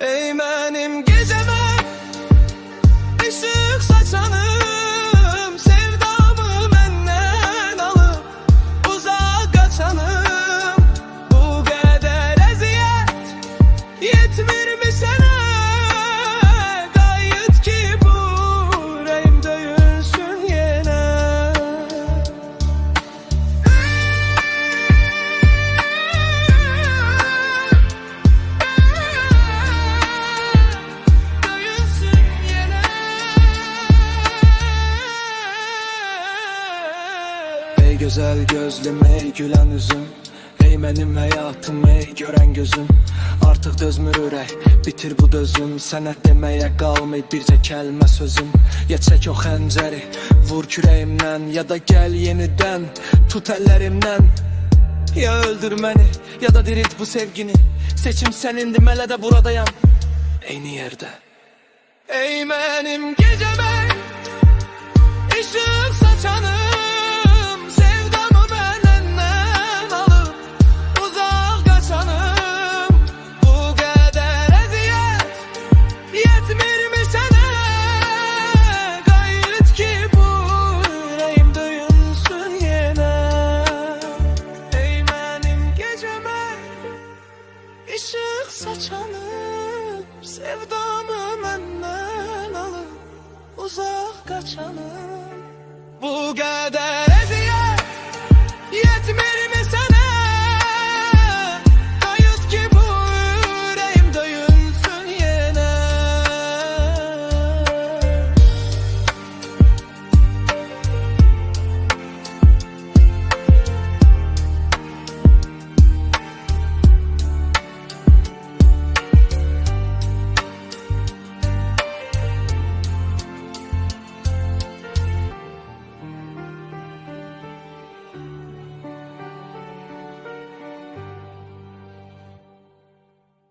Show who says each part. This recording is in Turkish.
Speaker 1: Ey benim geceme ışık saçanım, sevdamı benden alıp uzak kaçanım. Bu kadar eziyet yetmir mi sana? Gayet ki bu yüreğim döyülsün yine. Ey güzel gözlüm, ey gülen yüzüm, ey benim hayatım, ey gören gözüm. Artık dözmür ürək, bitir bu dözüm. Sənə deməyə qalmayıb bircə kəlmə sözüm. Ya çək o xəncəri, vur kürəyimdən, ya da gəl yenidən, tut əllərimdən. Ya öldür məni, ya da dirilt bu sevgini. Seçim sənindir, mələ də buradayam, eyni yerdə. Ey mənim gecəmə ışık saçanım, sevdamı benden alıp uzak kaçanım. Bu kadar eziyet yetmir mi sana? Gayret ki bu yüreğim döyülsün yine. Ey benim geceme ışık saçanım, sevdamı benden alıp uzak kaçanım. Bu kadar